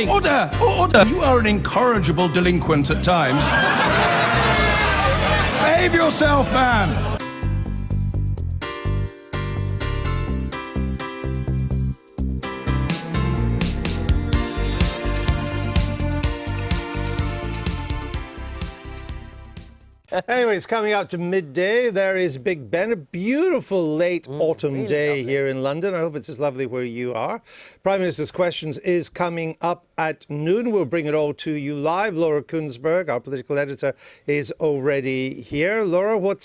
Order! Order! You are an incorrigible delinquent at times. Behave yourself, man! Anyway, it's coming up to midday. There is Big Ben, a beautiful late autumn really day lovely. here in London. I hope it's as lovely where you are. Prime Minister's Questions is coming up at noon. We'll bring it all to you live. Laura Kunsberg, our political editor, is already here. Laura, what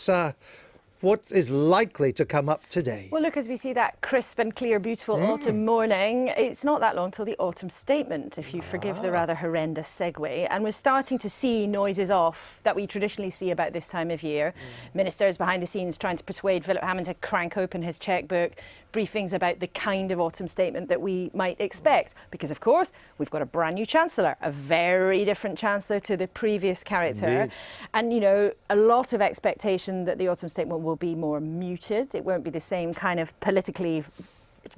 is likely to come up today? Well, look, as we see that crisp and clear, beautiful autumn morning, it's not that long till the autumn statement, if you forgive the rather horrendous segue. And we're starting to see noises off that we traditionally see about this time of year. Ministers behind the scenes trying to persuade Philip Hammond to crank open his chequebook, briefings about the kind of autumn statement that we might expect. Because, of course, we've got a brand new Chancellor, a very different Chancellor to the previous character. Indeed. And, you know, a lot of expectation that the autumn statement will be more muted. It won't be the same kind of politically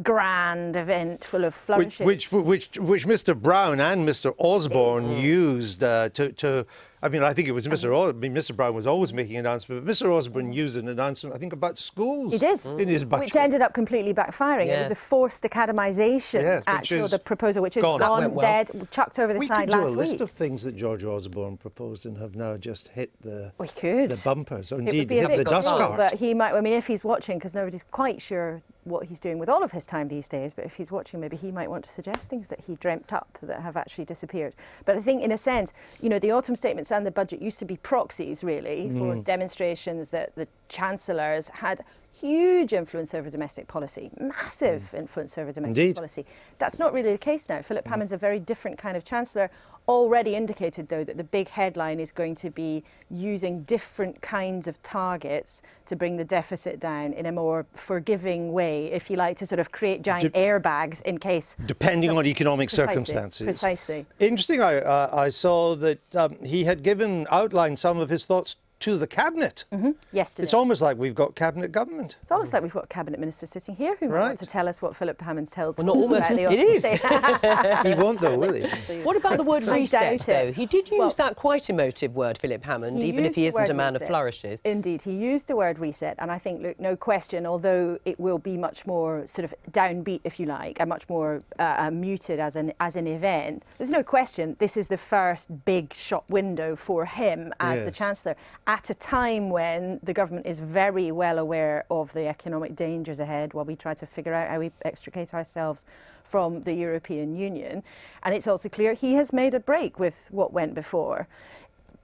grand event full of flourishes. Which Mr. Brown and Mr. Osborne used to. I mean, I think it was Mr. Brown was always making announcements, but Mr. Osborne used an announcement, I think, about schools. He did. In his budget. Which ended up completely backfiring. It was the forced academisation, the proposal, which has gone dead, chucked over the side last week. We could do a list of things that George Osborne proposed and have now just hit the bumpers, or It indeed would be a hit bit the dust cool, cart. but he might, I mean, if he's watching, because nobody's quite sure what he's doing with all of his time these days, but if he's watching, maybe he might want to suggest things that he dreamt up that have actually disappeared. But I think, in a sense, you know, the autumn statements and the budget used to be proxies, really, for demonstrations that the chancellors had huge influence over domestic policy, massive influence over domestic policy. That's not really the case now. Philip Hammond's a very different kind of chancellor. Already indicated, though, that the big headline is going to be using different kinds of targets to bring the deficit down in a more forgiving way, if you like, to sort of create giant airbags in case. Depending on economic circumstances. Precisely. Interesting, I saw that he had outlined some of his thoughts to the Cabinet. Yesterday. It's almost like we've got Cabinet government. It's almost like we've got a Cabinet Minister sitting here who might want to tell us what Philip Hammond's told Not almost. about the It is. He won't, though, will he? What about the word reset, doubt though? it. He did use that quite emotive word, Philip Hammond, even if he isn't a man of flourishes. Indeed, he used the word reset, and I think, look, no question, although it will be much more sort of downbeat, if you like, and much more muted as an event, there's no question this is the first big shop window for him as the Chancellor, at a time when the government is very well aware of the economic dangers ahead while we try to figure out how we extricate ourselves from the European Union. And it's also clear he has made a break with what went before.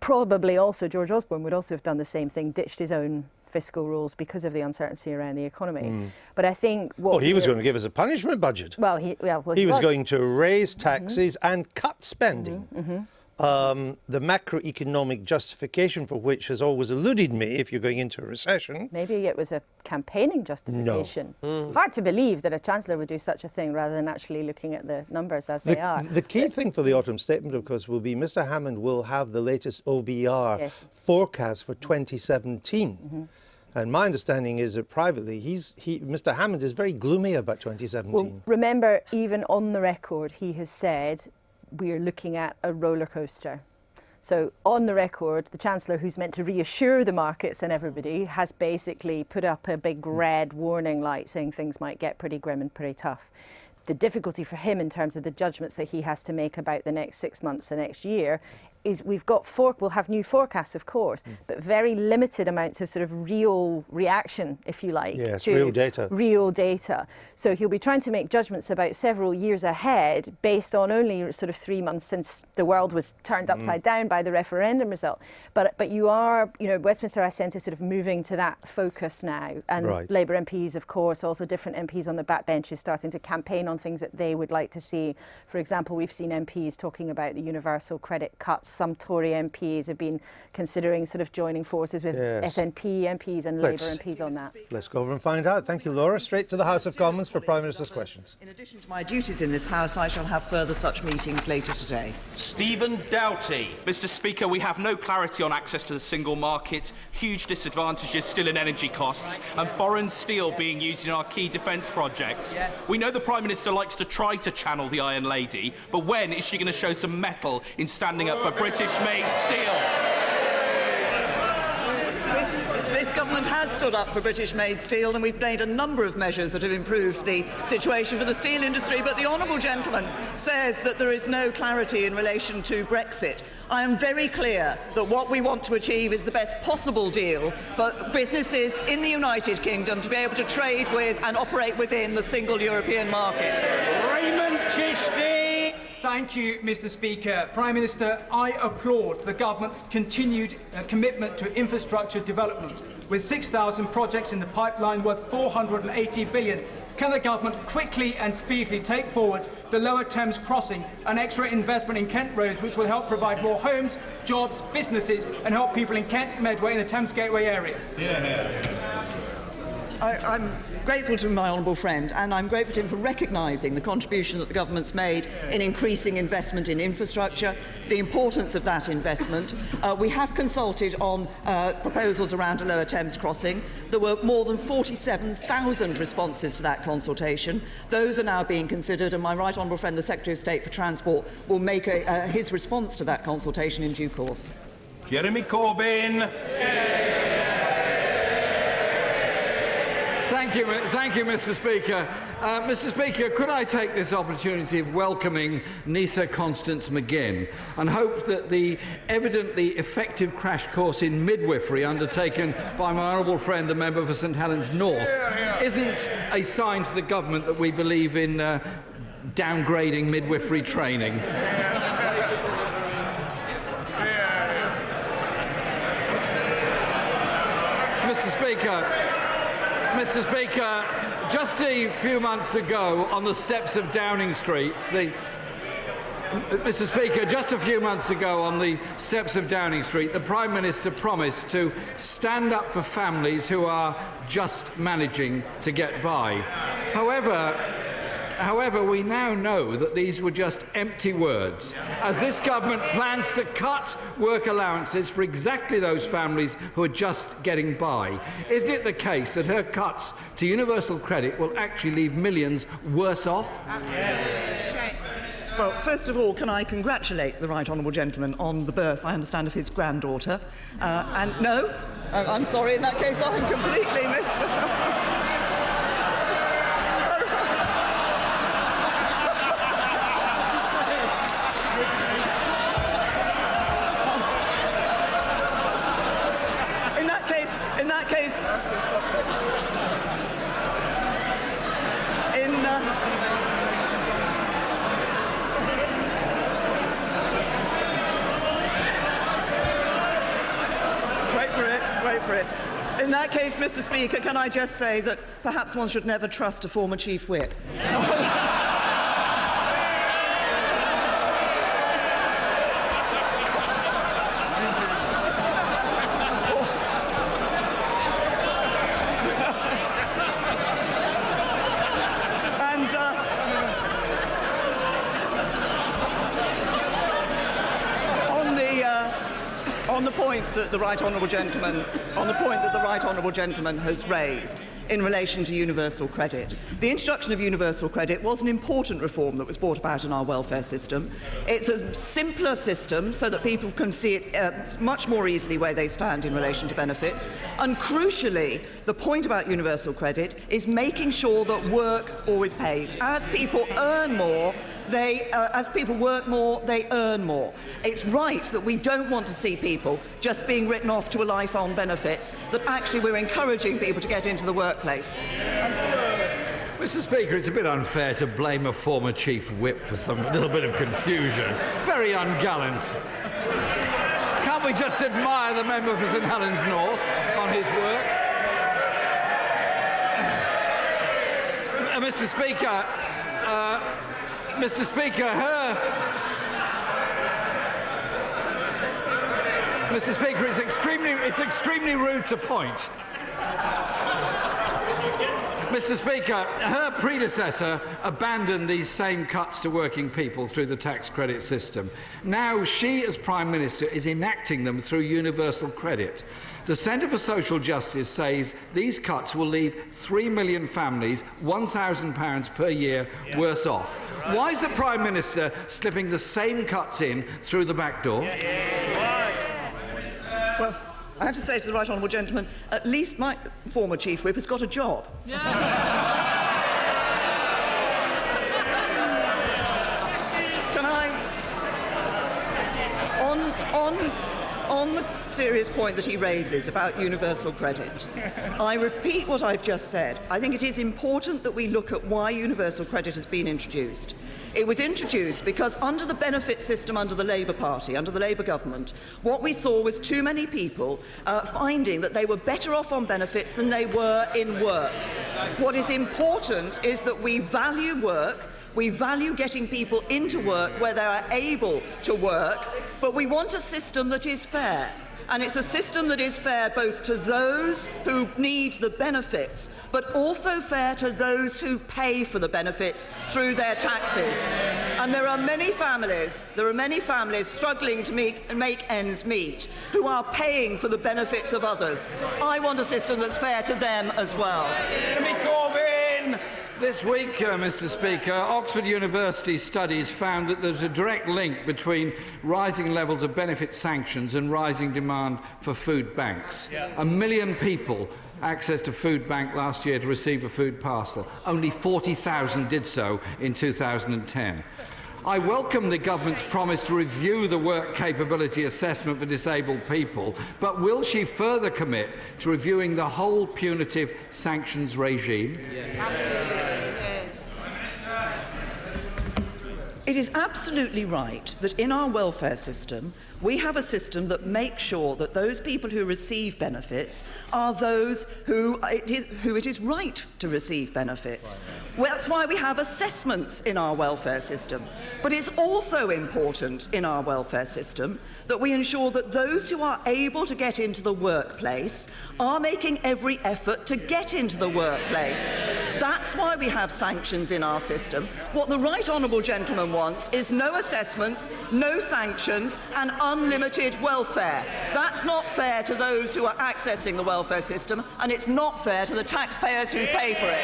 Probably also George Osborne would also have done the same thing, ditched his own fiscal rules because of the uncertainty around the economy. But I think he was going to give us a punishment budget. He was going to raise taxes and cut spending. The macroeconomic justification for which has always eluded me if you're going into a recession. Maybe it was a campaigning justification. No. Hard to believe that a Chancellor would do such a thing rather than actually looking at the numbers as they are. The key thing for the autumn statement, of course, will be Mr. Hammond will have the latest OBR forecast for 2017. And my understanding is that privately, Mr. Hammond is very gloomy about 2017. Well, remember, even on the record, he has said we are looking at a roller coaster. So on the record, the Chancellor, who's meant to reassure the markets and everybody, has basically put up a big red warning light saying things might get pretty grim and pretty tough. The difficulty for him in terms of the judgments that he has to make about the next 6 months and next year is we'll have new forecasts, of course, but very limited amounts of sort of real reaction, if you like. Yes, to real data. So he'll be trying to make judgments about several years ahead based on only sort of 3 months since the world was turned upside down by the referendum result. But you are, you know, Westminster Assent is sort of moving to that focus now. And Labour MPs, of course, also different MPs on the backbenches starting to campaign on things that they would like to see. For example, we've seen MPs talking about the universal credit cuts some Tory MPs have been considering sort of joining forces with SNP MPs and Labour MPs on that. Let's go over and find out. Thank you, Laura. Straight to the House of Commons for Prime Minister's questions. In addition to my duties in this House, I shall have further such meetings later today. Stephen Doughty. Mr. Speaker, we have no clarity on access to the single market, huge disadvantages still in energy costs, and foreign steel being used in our key defence projects. Yes. We know the Prime Minister likes to try to channel the Iron Lady, but when is she going to show some mettle in standing up for British-made steel? This government has stood up for British-made steel, and we've made a number of measures that have improved the situation for the steel industry, but the honourable gentleman says that there is no clarity in relation to Brexit. I am very clear that what we want to achieve is the best possible deal for businesses in the United Kingdom to be able to trade with and operate within the single European market. Raymond Chishti. Thank you, Mr. Speaker. Prime Minister, I applaud the government's continued commitment to infrastructure development. With 6,000 projects in the pipeline worth £480 billion, can the government quickly and speedily take forward the Lower Thames Crossing and extra investment in Kent roads, which will help provide more homes, jobs, businesses, and help people in Kent, Medway, and the Thames Gateway area? I'm grateful to my honourable friend, and I'm grateful to him for recognising the contribution that the government's made in increasing investment in infrastructure, the importance of that investment. We have consulted on proposals around a Lower Thames crossing. There were more than 47,000 responses to that consultation. Those are now being considered, and my right honourable friend, the Secretary of State for Transport, will make his response to that consultation in due course. Jeremy Corbyn. Thank you, Mr. Speaker. Mr. Speaker, could I take this opportunity of welcoming Nisa Constance McGinn and hope that the evidently effective crash course in midwifery undertaken by my honourable friend, the member for St Helens North, isn't a sign to the government that we believe in downgrading midwifery training. Mr. Speaker, just a few months ago on the steps of Downing Street, the Prime Minister promised to stand up for families who are just managing to get by. However, we now know that these were just empty words, as this government plans to cut work allowances for exactly those families who are just getting by. Isn't it the case that her cuts to universal credit will actually leave millions worse off? Yes. Well, first of all, can I congratulate the right honourable gentleman on the birth, I understand, of his granddaughter? And no, I'm sorry, in that case I'm completely Wait for it. In that case, Mr. Speaker, can I just say that perhaps one should never trust a former Chief Whip? On the point that the right honourable gentleman has raised in relation to universal credit, the introduction of universal credit was an important reform that was brought about in our welfare system. It's a simpler system so that people can see it much more easily where they stand in relation to benefits. And crucially, the point about universal credit is making sure that work always pays. As people earn more, as people work more, they earn more. It's right that we don't want to see people just being written off to a life on benefits, that actually we're encouraging people to get into the workplace. Mr. Speaker, it's a bit unfair to blame a former Chief Whip for some little bit of confusion. Very ungallant. Can't we just admire the member for St Helens North on his work? Mr. Speaker, Mr. Speaker, it's extremely rude to point. Mr. Speaker, her predecessor abandoned these same cuts to working people through the tax credit system. Now she, as Prime Minister, is enacting them through universal credit. The Centre for Social Justice says these cuts will leave 3 million families £1,000 per year worse off. Why is the Prime Minister slipping the same cuts in through the back door? Well, I have to say to the right honourable gentleman, at least my former Chief Whip has got a job. Can I, on the serious point that he raises about universal credit, I repeat what I've just said. I think it is important that we look at why universal credit has been introduced. It was introduced because under the benefit system under the Labour Party, under the Labour government, what we saw was too many people finding that they were better off on benefits than they were in work. What is important is that we value work, we value getting people into work where they are able to work, but we want a system that is fair. And it's a system that is fair both to those who need the benefits, but also fair to those who pay for the benefits through their taxes. And there are many families struggling to make ends meet, who are paying for the benefits of others. I want a system that's fair to them as well. Corbyn! This week, Mr. Speaker, Oxford University studies found that there's a direct link between rising levels of benefit sanctions and rising demand for food banks. 1 million people accessed a food bank last year to receive a food parcel. Only 40,000 did so in 2010. I welcome the government's promise to review the work capability assessment for disabled people, but will she further commit to reviewing the whole punitive sanctions regime? It is absolutely right that in our welfare system, we have a system that makes sure that those people who receive benefits are those who it is right to receive benefits. Well, that's why we have assessments in our welfare system. But it's also important in our welfare system that we ensure that those who are able to get into the workplace are making every effort to get into the workplace. That's why we have sanctions in our system. What the right honourable gentleman wants is no assessments, no sanctions and unlimited welfare. That's not fair to those who are accessing the welfare system, and it's not fair to the taxpayers who pay for it.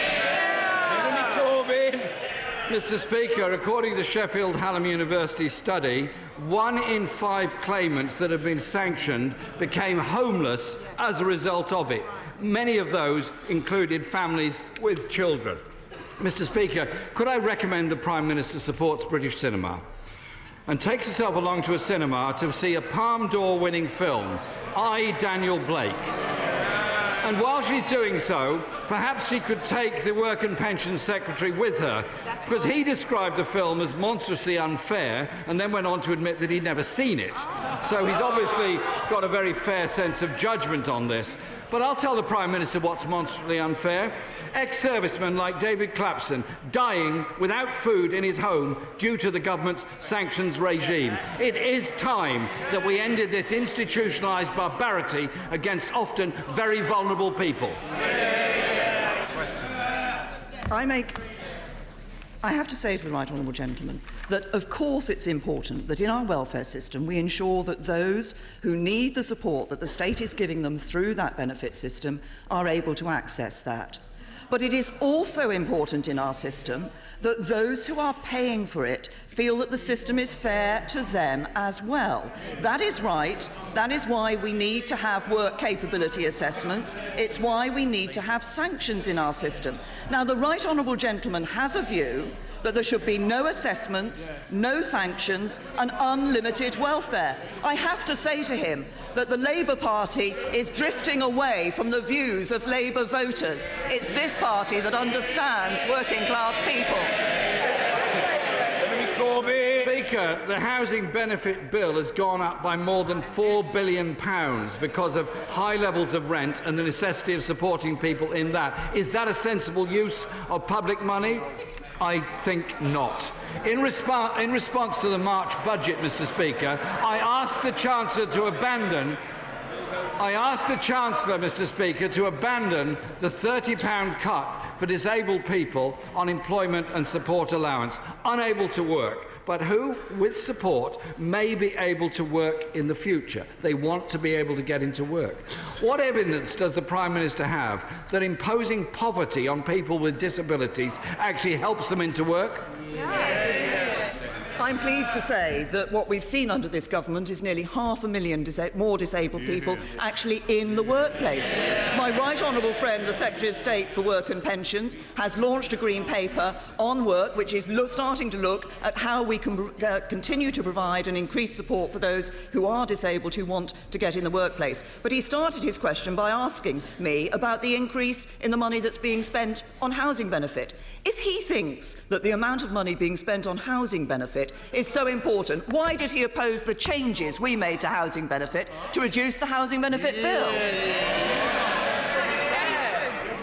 Mr. Speaker, according to the Sheffield Hallam University study, 1 in 5 claimants that have been sanctioned became homeless as a result of it. Many of those included families with children. Mr. Speaker, could I recommend the Prime Minister supports British cinema and takes herself along to a cinema to see a Palme d'Or winning film, I, Daniel Blake. And while she's doing so, perhaps she could take the Work and Pensions Secretary with her, because he described the film as monstrously unfair and then went on to admit that he'd never seen it. So he's obviously got a very fair sense of judgment on this. But I'll tell the Prime Minister what's monstrously unfair. Ex-servicemen like David Clapson dying without food in his home due to the government's sanctions regime. It is time that we ended this institutionalised barbarity against often very vulnerable people. I have to say to the right honourable gentleman that, of course, it's important that in our welfare system we ensure that those who need the support that the state is giving them through that benefit system are able to access that. But it is also important in our system that those who are paying for it feel that the system is fair to them as well. That is right. That is why we need to have work capability assessments. It's why we need to have sanctions in our system. Now, the right honourable gentleman has a view that there should be no assessments, no sanctions and unlimited welfare. I have to say to him that the Labour Party is drifting away from the views of Labour voters. It's this party that understands working-class people. Speaker, the housing benefit bill has gone up by more than £4 billion because of high levels of rent and the necessity of supporting people in that. Is that a sensible use of public money? I think not. In response to the March budget, Mr. Speaker, I asked the Chancellor, Mr. Speaker, to abandon the £30 cut for disabled people on employment and support allowance, unable to work, but who, with support, may be able to work in the future. They want to be able to get into work. What evidence does the Prime Minister have that imposing poverty on people with disabilities actually helps them into work? I'm pleased to say that what we've seen under this government is nearly 500,000 more disabled people actually in the workplace. My right honourable friend, the Secretary of State for Work and Pensions, has launched a green paper on work which is starting to look at how we can continue to provide and increase support for those who are disabled who want to get in the workplace. But he started his question by asking me about the increase in the money that's being spent on housing benefit. If he thinks that the amount of money being spent on housing benefit is so important, why did he oppose the changes we made to housing benefit to reduce the housing benefit bill?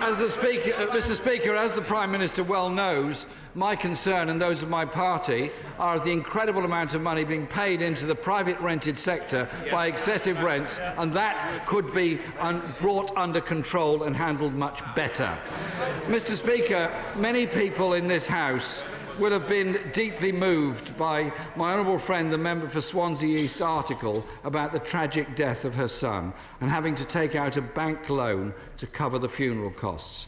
Mr. Speaker, as the Prime Minister well knows, my concern and those of my party are the incredible amount of money being paid into the private rented sector by excessive rents, and that could be brought under control and handled much better. Mr. Speaker, many people in this House will have been deeply moved by my honourable friend, the member for Swansea East, article about the tragic death of her son and having to take out a bank loan to cover the funeral costs.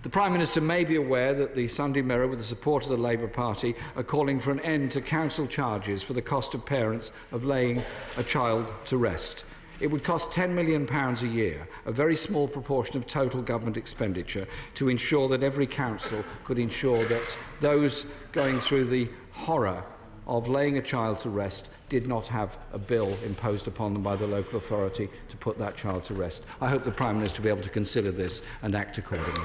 The Prime Minister may be aware that the Sunday Mirror, with the support of the Labour Party, are calling for an end to council charges for the cost of parents of laying a child to rest. It would cost £10 million a year, a very small proportion of total government expenditure, to ensure that every council could ensure that those going through the horror of laying a child to rest did not have a bill imposed upon them by the local authority to put that child to rest. I hope the Prime Minister will be able to consider this and act accordingly.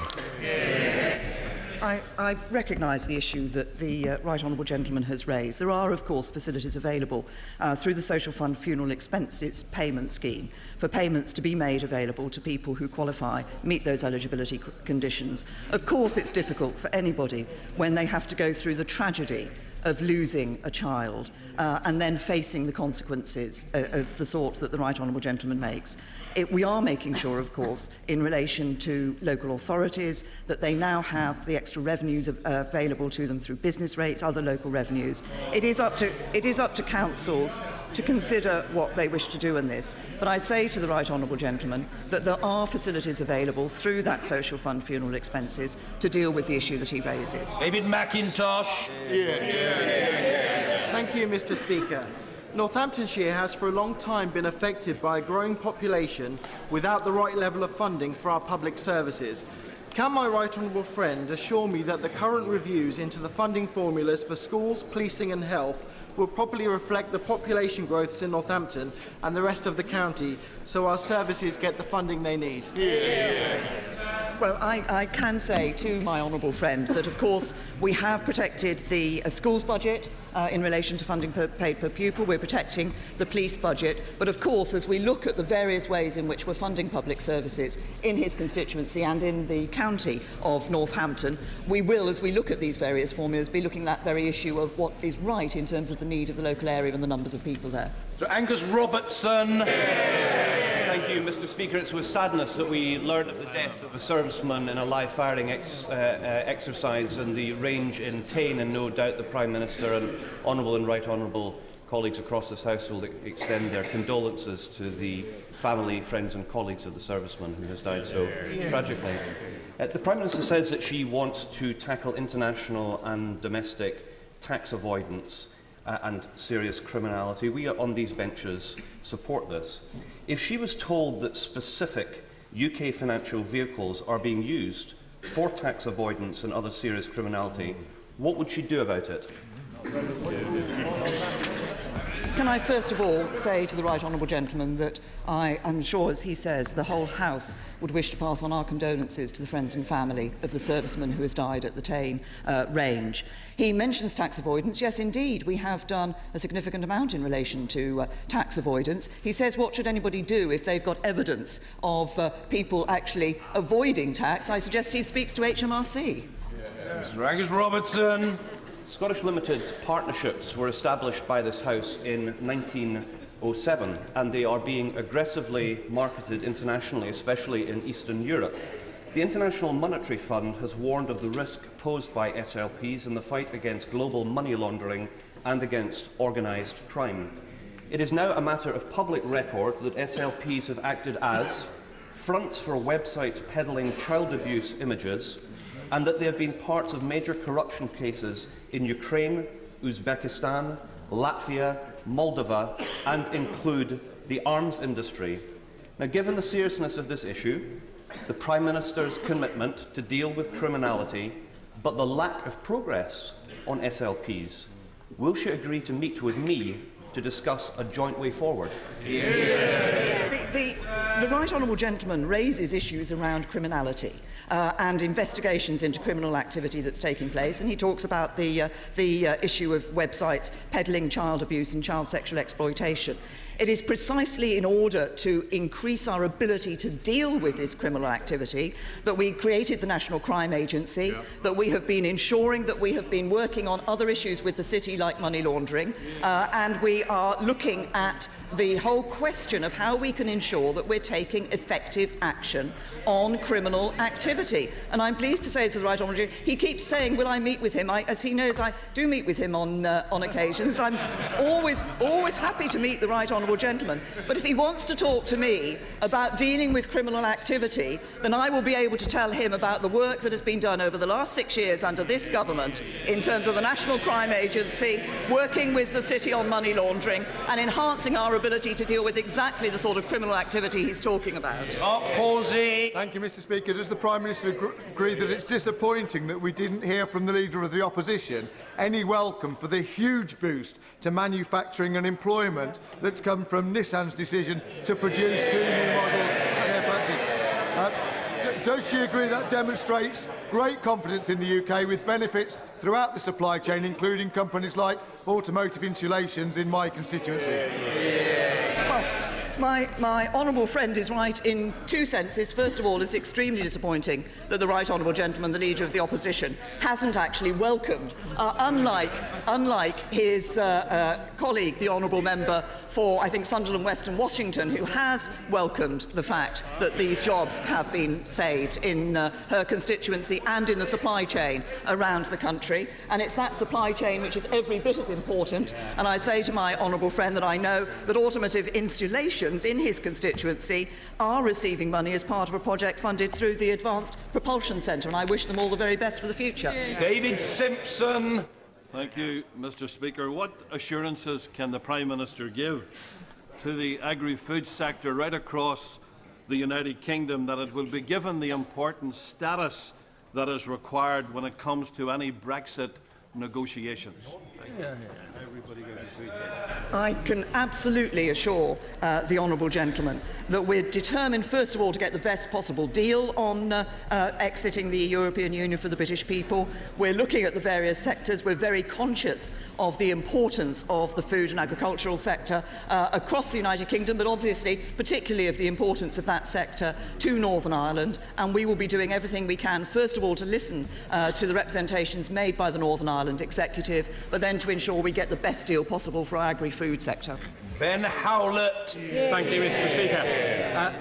I recognise the issue that the Right Honourable Gentleman has raised. There are, of course, facilities available through the Social Fund Funeral Expenses Payment Scheme for payments to be made available to people who qualify, meet those eligibility conditions. Of course, it's difficult for anybody when they have to go through the tragedy of losing a child and then facing the consequences of the sort that the Right Honourable Gentleman makes. We are making sure, of course, in relation to local authorities, that they now have the extra revenues available to them through business rates, other local revenues. It is up to councils to consider what they wish to do in this. But I say to the Right Honourable Gentleman that there are facilities available through that Social Fund funeral expenses to deal with the issue that he raises. David McIntosh. Thank you, Mr. Speaker. Northamptonshire has for a long time been affected by a growing population without the right level of funding for our public services. Can my right honourable friend assure me that the current reviews into the funding formulas for schools, policing and health will properly reflect the population growths in Northampton and the rest of the county, so our services get the funding they need? Well, I can say to my honourable friend that, of course, we have protected the schools budget in relation to funding paid per pupil. We're protecting the police budget. But, of course, as we look at the various ways in which we're funding public services in his constituency and in the county of Northampton, we will, as we look at these various formulas, be looking at that very issue of what is right in terms of the need of the local area and the numbers of people there. Sir Angus Robertson. Thank you, Mr. Speaker. It's with sadness that we learned of the death of a serviceman in a live firing exercise, and the range in Tain, and no doubt the Prime Minister and honourable and right honourable colleagues across this House will extend their condolences to the family, friends and colleagues of the serviceman who has died so tragically. The Prime Minister says that she wants to tackle international and domestic tax avoidance and serious criminality. We on these benches support this. If she was told that specific UK financial vehicles are being used for tax avoidance and other serious criminality, what would she do about it? Can I first of all say to the Right Honourable Gentleman that I am sure, as he says, the whole House would wish to pass on our condolences to the friends and family of the serviceman who has died at the Tain range. He mentions tax avoidance. Yes, indeed, we have done a significant amount in relation to tax avoidance. He says, what should anybody do if they've got evidence of people actually avoiding tax? I suggest he speaks to HMRC. Mr. Angus-Robertson. Scottish Limited partnerships were established by this House in 1907, and they are being aggressively marketed internationally, especially in Eastern Europe. The International Monetary Fund has warned of the risk posed by SLPs in the fight against global money laundering and against organised crime. It is now a matter of public record that SLPs have acted as fronts for websites peddling child abuse images, and that they have been parts of major corruption cases in Ukraine, Uzbekistan, Latvia, Moldova, and include the arms industry. Now, given the seriousness of this issue, the Prime Minister's commitment to deal with criminality, but the lack of progress on SLPs, will she agree to meet with me to discuss a joint way forward? The Right Honourable Gentleman raises issues around criminality and investigations into criminal activity that's taking place, and he talks about the issue of websites peddling child abuse and child sexual exploitation. It is precisely in order to increase our ability to deal with this criminal activity that we created the National Crime Agency, that we have been ensuring that we have been working on other issues with the city like money laundering, and we are looking at the whole question of how we can ensure that we're taking effective action on criminal activity. And I'm pleased to say to the Right Honourable, he keeps saying, will I meet with him? As he knows, I do meet with him on occasions. I'm always happy to meet the Right Honourable Gentleman. But if he wants to talk to me about dealing with criminal activity, then I will be able to tell him about the work that has been done over the last 6 years under this government in terms of the National Crime Agency, working with the city on money laundering and enhancing our ability to deal with exactly the sort of criminal activity he's talking about. Thank you, Mr. Speaker. Does the Prime Minister agree that it's disappointing that we didn't hear from the Leader of the Opposition any welcome for the huge boost to manufacturing and employment that's come from Nissan's decision to produce 2 new models in their factory? Does she agree that demonstrates great confidence in the UK with benefits throughout the supply chain, including companies like Automotive Insulations in my constituency? My honourable friend is right in 2 senses. First of all, it's extremely disappointing that the Right Honourable Gentleman, the Leader of the Opposition, hasn't actually welcomed, unlike his colleague, the Honourable Member for, I think, Sunderland West and Washington, who has welcomed the fact that these jobs have been saved in her constituency and in the supply chain around the country. And it's that supply chain which is every bit as important. And I say to my honourable friend that I know that Automotive Insulations in his constituency are receiving money as part of a project funded through the Advanced Propulsion Centre, and I wish them all the very best for the future. David Simpson. Thank you, Mr. Speaker. What assurances can the Prime Minister give to the agri-food sector right across the United Kingdom that it will be given the important status that is required when it comes to any Brexit negotiations? I can absolutely assure the honourable gentleman that we're determined, first of all, to get the best possible deal on exiting the European Union for the British people. We're looking at the various sectors. We're very conscious of the importance of the food and agricultural sector across the United Kingdom, but obviously particularly of the importance of that sector to Northern Ireland. And we will be doing everything we can, first of all, to listen to the representations made by the Northern Ireland Executive, but then to ensure we get the best deal possible for our agri-food sector. Ben Howlett. Thank you, Mr. Speaker.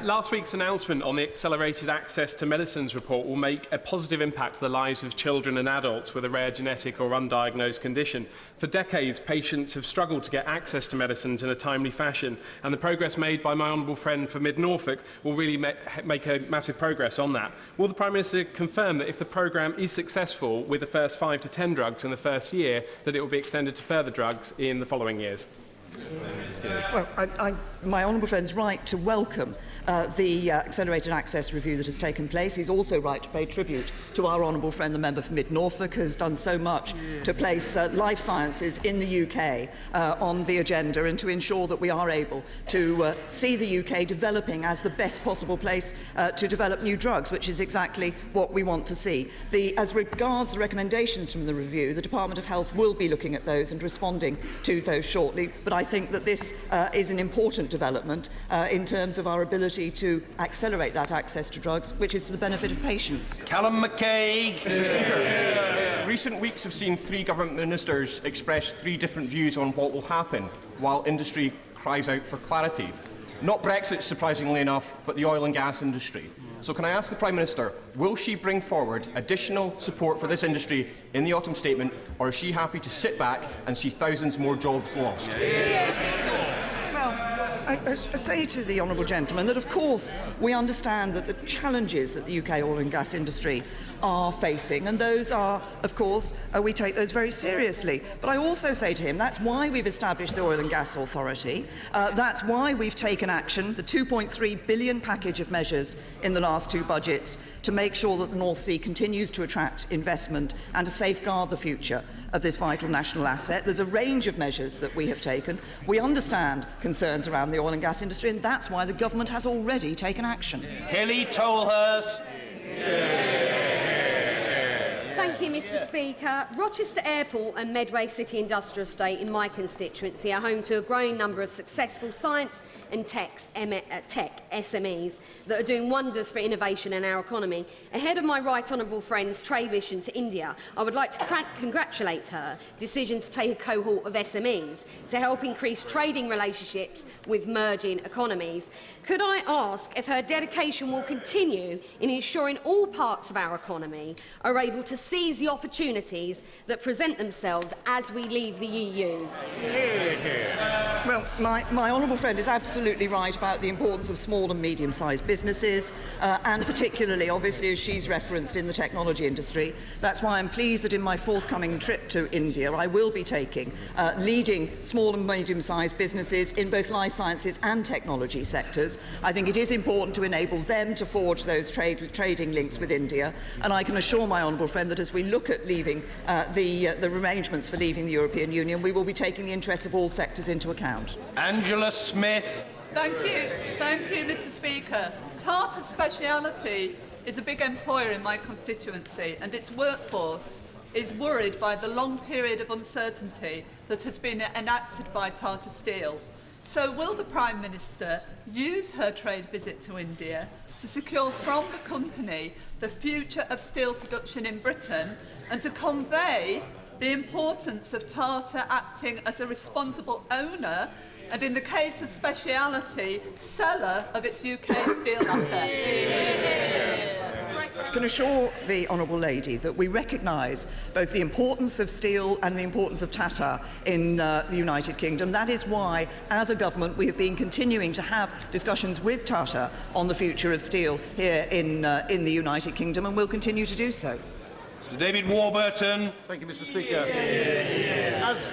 Last week's announcement on the Accelerated Access to Medicines report will make a positive impact to the lives of children and adults with a rare genetic or undiagnosed condition. For decades, patients have struggled to get access to medicines in a timely fashion, and the progress made by my honourable friend for Mid-Norfolk will really make a massive progress on that. Will the Prime Minister confirm that if the programme is successful with the first 5 to 10 drugs in the first year, that it will be extended to further drugs in the following years? Well, my honourable friend's right to welcome the accelerated access review that has taken place. He's also right to pay tribute to our honourable friend, the member for Mid-Norfolk, who's done so much to place life sciences in the UK on the agenda and to ensure that we are able to see the UK developing as the best possible place to develop new drugs, which is exactly what we want to see. As regards the recommendations from the review, the Department of Health will be looking at those and responding to those shortly, but I think that this is an important development in terms of our ability to accelerate that access to drugs, which is to the benefit of patients. Callum McCaig. Mr. Speaker, recent weeks have seen 3 government ministers express 3 different views on what will happen, while industry cries out for clarity. Not Brexit, surprisingly enough, but the oil and gas industry. So can I ask the Prime Minister, will she bring forward additional support for this industry in the autumn statement, or is she happy to sit back and see thousands more jobs lost? Well, I say to the honourable gentleman that, of course, we understand that the challenges that the UK oil and gas industry are facing, and those are, of course, we take those very seriously. But I also say to him, that's why we've established the Oil and Gas Authority. That's why we've taken action, the £2.3 billion package of measures in the last 2 budgets, to make sure that the North Sea continues to attract investment and to safeguard the future of this vital national asset. There's a range of measures that we have taken. We understand concerns around the oil and gas industry, and that's why the government has already taken action. Hilly Tolhurst. Thank you, Mr. Speaker. Rochester Airport and Medway City Industrial Estate in my constituency are home to a growing number of successful science and tech SMEs that are doing wonders for innovation in our economy. Ahead of my right honourable friend's trade mission to India, I would like to congratulate her decision to take a cohort of SMEs to help increase trading relationships with merging economies. Could I ask if her dedication will continue in ensuring all parts of our economy are able to seize the opportunities that present themselves as we leave the EU? Well, my honourable friend is absolutely right about the importance of small and medium-sized businesses, and particularly, obviously, as she's referenced, in the technology industry. That's why I'm pleased that in my forthcoming trip to India, I will be taking leading small and medium-sized businesses in both life sciences and technology sectors. I think it is important to enable them to forge those trading links with India, and I can assure my honourable friend that as we look at leaving the arrangements for leaving the European Union, we will be taking the interests of all sectors into account. Angela Smith. Thank you, Mr. Speaker. Tata Speciality is a big employer in my constituency, and its workforce is worried by the long period of uncertainty that has been enacted by Tata Steel. So will the Prime Minister use her trade visit to India to secure from the company the future of steel production in Britain and to convey the importance of Tata acting as a responsible owner and, in the case of Speciality, seller of its UK steel assets? I can assure the honourable lady that we recognise both the importance of steel and the importance of Tata in the United Kingdom. That is why, as a government, we have been continuing to have discussions with Tata on the future of steel here in the United Kingdom, and will continue to do so. Mr. David Warburton. Thank you, Mr. Speaker.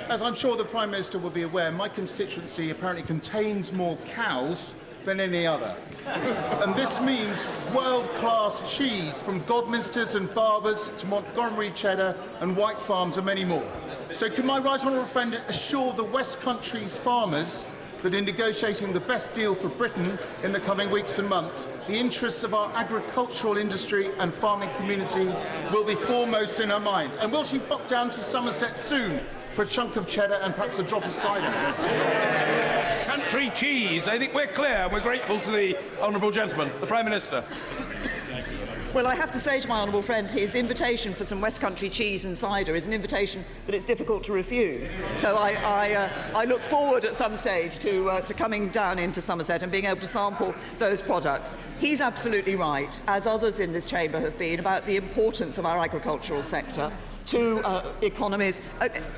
As I'm sure the Prime Minister will be aware, my constituency apparently contains more cows than any other. And this means world-class cheese from Godminsters and Barbers to Montgomery Cheddar and White Farms and many more. So can my right honourable friend assure the West Country's farmers that in negotiating the best deal for Britain in the coming weeks and months, the interests of our agricultural industry and farming community will be foremost in her mind? And will she pop down to Somerset soon for a chunk of cheddar and perhaps a drop of cider? Country cheese. I think we're clear. We're grateful to the honourable gentleman, the Prime Minister. Well, I have to say to my honourable friend, his invitation for some West Country cheese and cider is an invitation that it's difficult to refuse. So I look forward at some stage to coming down into Somerset and being able to sample those products. He's absolutely right, as others in this chamber have been, about the importance of our agricultural sector to economies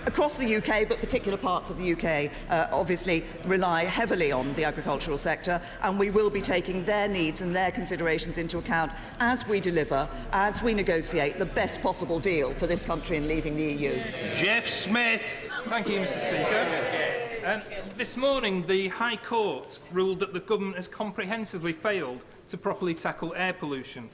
across the UK, but particular parts of the UK obviously rely heavily on the agricultural sector, and we will be taking their needs and their considerations into account as we deliver, as we negotiate the best possible deal for this country in leaving the EU. Jeff Smith. Thank you, Mr. Speaker. This morning, the High Court ruled that the government has comprehensively failed to properly tackle air pollution.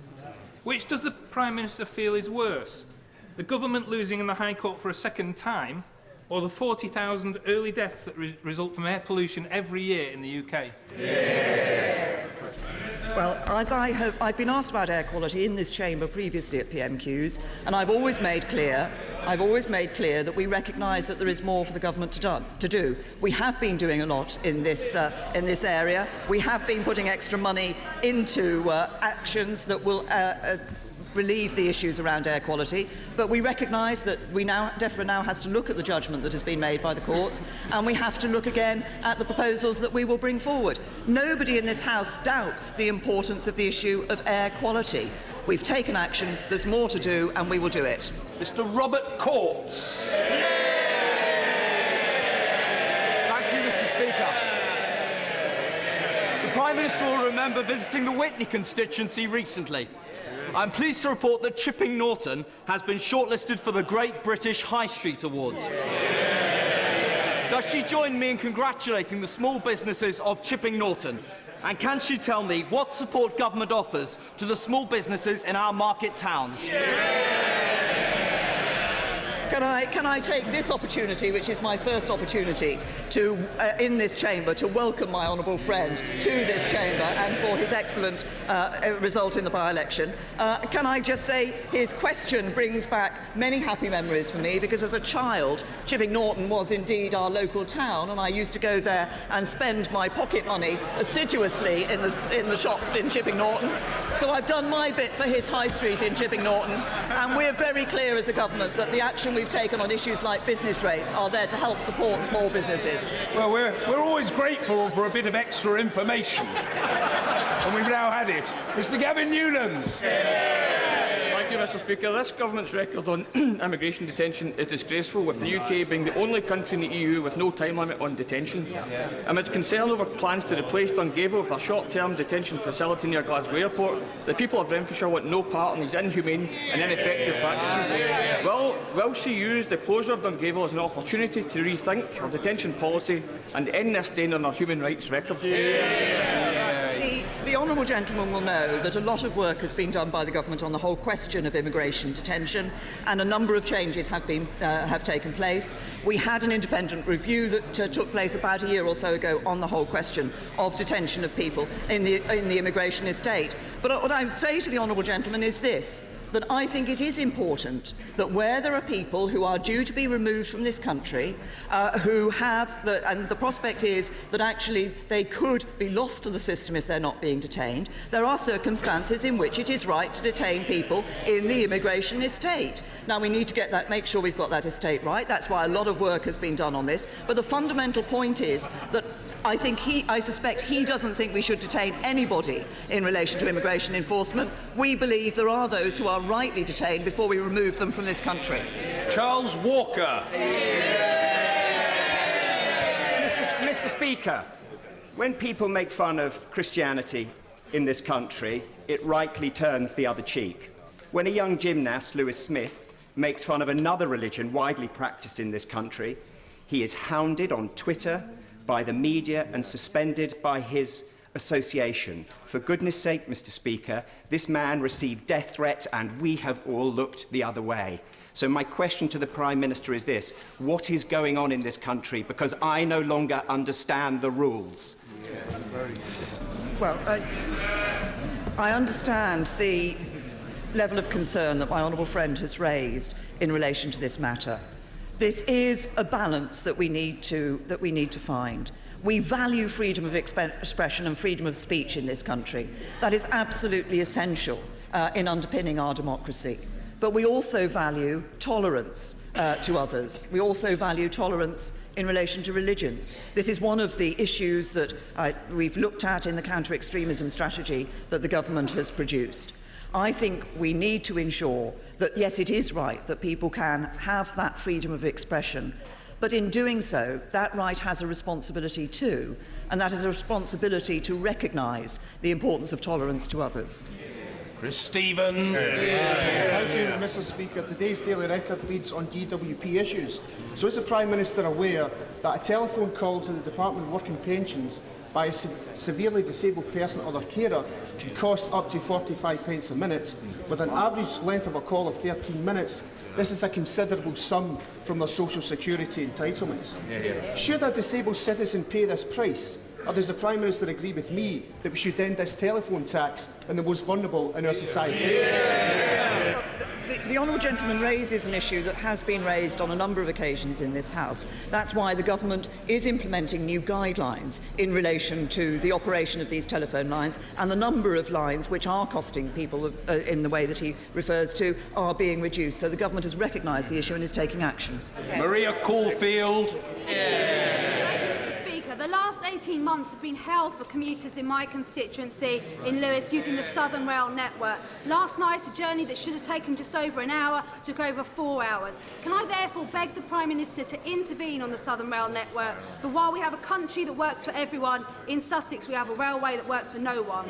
Which does the Prime Minister feel is worse? The government losing in the High Court for a second time, or the 40,000 early deaths that result from air pollution every year in the UK? Well, I've been asked about air quality in this chamber previously at PMQs, and I've always made clear that we recognise that there is more for the government to do. We have been doing a lot in this area. We have been putting extra money into actions that will relieve the issues around air quality, but we recognise that DEFRA now has to look at the judgment that has been made by the courts, and we have to look again at the proposals that we will bring forward. Nobody in this House doubts the importance of the issue of air quality. We've taken action, there's more to do, and we will do it. Mr. Robert Courts. Thank you, Mr. Speaker. The Prime Minister will remember visiting the Witney constituency recently. I'm pleased to report that Chipping Norton has been shortlisted for the Great British High Street Awards. Does she join me in congratulating the small businesses of Chipping Norton? And can she tell me what support government offers to the small businesses in our market towns? Can I take this opportunity, which is my first opportunity to, in this chamber, to welcome my honourable friend to this chamber and for his excellent result in the by-election. Can I just say his question brings back many happy memories for me, because as a child, Chipping Norton was indeed our local town, and I used to go there and spend my pocket money assiduously in the shops in Chipping Norton. So I've done my bit for his high street in Chipping Norton, and we're very clear as a government that the action we've taken on issues like business rates are there to help support small businesses. Well, we're always grateful for a bit of extra information. And we've now had it. Mr. Gavin Newlands. Thank you, Mr. Speaker. This government's record on immigration detention is disgraceful, with the UK being the only country in the EU with no time limit on detention. Amidst concern over plans to replace Dungavel with a short-term detention facility near Glasgow Airport, the people of Renfrewshire want no part in these inhumane and ineffective practices. Will she use the closure of Dungavel as an opportunity to rethink her detention policy and end this stain on our human rights record? The honourable gentleman will know that a lot of work has been done by the government on the whole question of immigration detention, and a number of changes have taken place. We had an independent review that took place about a year or so ago on the whole question of detention of people in the immigration estate. But what I would say to the honourable gentleman is this: that I think it is important that where there are people who are due to be removed from this country, and the prospect is that actually they could be lost to the system if they're not being detained, there are circumstances in which it is right to detain people in the immigration estate. Now, we need to make sure we've got that estate right. That's why a lot of work has been done on this. But the fundamental point is that I suspect he doesn't think we should detain anybody in relation to immigration enforcement. We believe there are those who are rightly detained before we remove them from this country. Charles Walker. Mr. Speaker, when people make fun of Christianity in this country, it rightly turns the other cheek. When a young gymnast, Lewis Smith, makes fun of another religion widely practiced in this country, he is hounded on Twitter by the media and suspended by his association. For goodness sake, Mr. Speaker, this man received death threats and we have all looked the other way. So my question to the Prime Minister is this: what is going on in this country? Because I no longer understand the rules. Well, I understand the level of concern that my honourable friend has raised in relation to this matter. This is a balance that we need to find. We value freedom of expression and freedom of speech in this country. That is absolutely essential in underpinning our democracy. But we also value tolerance to others. We also value tolerance in relation to religions. This is one of the issues that we've looked at in the counter-extremism strategy that the government has produced. I think we need to ensure that, yes, it is right that people can have that freedom of expression, but in doing so, that right has a responsibility too, and that is a responsibility to recognise the importance of tolerance to others. Chris Stephen. Thank you, Mr. Speaker. Today's Daily Record leads on DWP issues. So is the Prime Minister aware that a telephone call to the Department of Work and Pensions by a severely disabled person or their carer can cost up to 45p a minute, with an average length of a call of 13 minutes? This is a considerable sum from their social security entitlement. Should a disabled citizen pay this price? Or does the Prime Minister agree with me that we should end this telephone tax on the most vulnerable in our society? The honourable gentleman raises an issue that has been raised on a number of occasions in this House. That's why the government is implementing new guidelines in relation to the operation of these telephone lines, and the number of lines which are costing people in the way that he refers to are being reduced. So the government has recognised the issue and is taking action. Maria Caulfield. The last 18 months have been hell for commuters in my constituency in Lewes using the Southern Rail network. Last night, a journey that should have taken just over an hour took over 4 hours. Can I therefore beg the Prime Minister to intervene on the Southern Rail network? For while we have a country that works for everyone, in Sussex we have a railway that works for no one.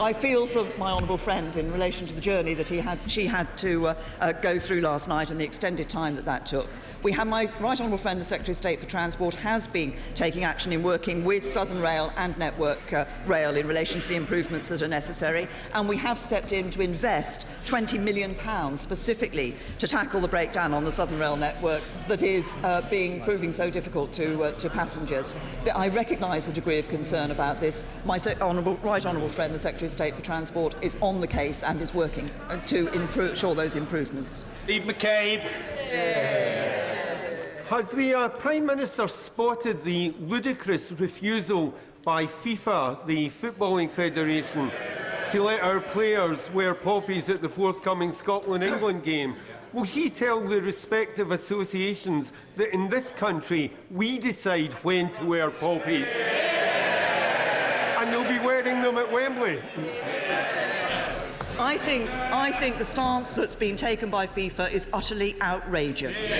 I feel for my honourable friend in relation to the journey that she had to go through last night and the extended time that took. My right honourable friend, the Secretary of State for Transport, has been taking action in working with Southern Rail and Network Rail in relation to the improvements that are necessary, and we have stepped in to invest £20 million specifically to tackle the breakdown on the Southern Rail network that is proving so difficult to passengers. I recognise the degree of concern about this. My right honourable friend, the Secretary of State for Transport, is on the case and is working to ensure those improvements. Steve McCabe. Has the Prime Minister spotted the ludicrous refusal by FIFA, the Footballing Federation, to let our players wear poppies at the forthcoming Scotland-England game? Will he tell the respective associations that in this country we decide when to wear poppies? And they'll be wearing them at Wembley. I think the stance that's been taken by FIFA is utterly outrageous.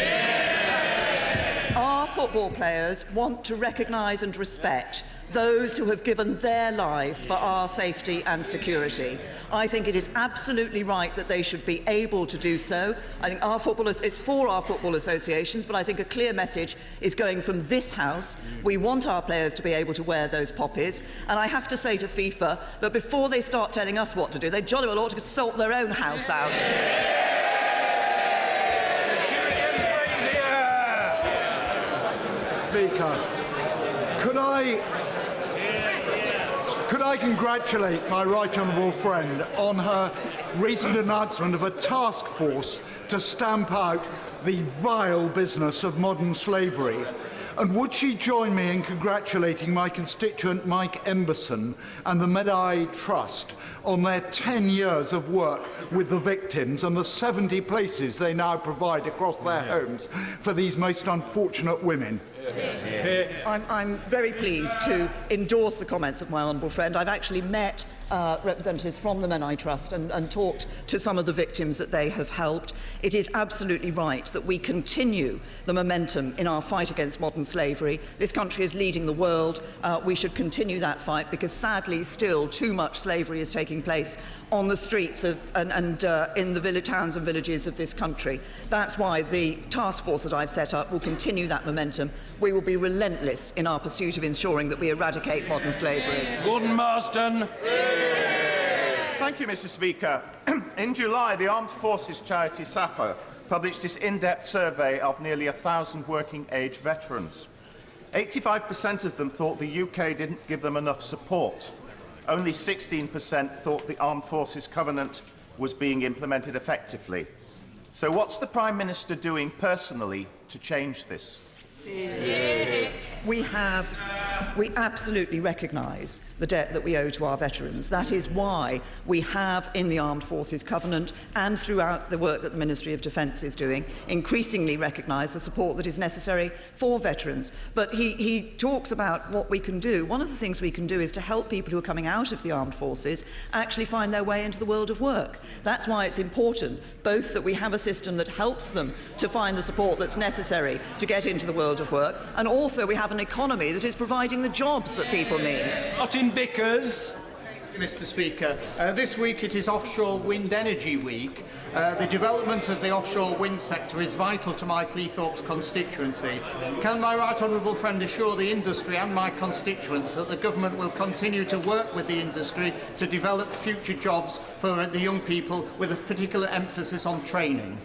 Our football players want to recognise and respect those who have given their lives for our safety and security. I think it is absolutely right that they should be able to do so. I think it's for our football associations, but I think a clear message is going from this House. We want our players to be able to wear those poppies, and I have to say to FIFA that before they start telling us what to do, they jolly well ought to sort their own house out. Speaker, could I congratulate my right honourable friend on her recent announcement of a task force to stamp out the vile business of modern slavery? And would she join me in congratulating my constituent Mike Emberson and the Medai Trust on their 10 years of work with the victims and the 70 places they now provide across their homes for these most unfortunate women? I'm very pleased to endorse the comments of my honourable friend. I've actually met representatives from the Menai Trust and talked to some of the victims that they have helped. It is absolutely right that we continue the momentum in our fight against modern slavery. This country is leading the world. We should continue that fight because sadly still too much slavery is taking place on the streets and in the towns and villages of this country. That's why the task force that I've set up will continue that momentum. We will be relentless in our pursuit of ensuring that we eradicate modern slavery. Gordon Marsden. Thank you, Mr. Speaker. In July, the Armed Forces charity SAFO published its in-depth survey of nearly 1,000 working-age veterans. 85% of them thought the UK didn't give them enough support. Only 16% thought the Armed Forces Covenant was being implemented effectively. So what's the Prime Minister doing personally to change this? We absolutely recognise the debt that we owe to our veterans. That is why we have, in the Armed Forces Covenant and throughout the work that the Ministry of Defence is doing, increasingly recognised the support that is necessary for veterans. But he talks about what we can do. One of the things we can do is to help people who are coming out of the armed forces actually find their way into the world of work. That's why it's important both that we have a system that helps them to find the support that's necessary to get into the world of work, and also we have an economy that is providing the jobs that people need. Martin Vickers. Mr. Speaker, this week it is Offshore Wind Energy Week. The development of the offshore wind sector is vital to my Cleethorpes constituency. Can my right honourable friend assure the industry and my constituents that the government will continue to work with the industry to develop future jobs for the young people with a particular emphasis on training?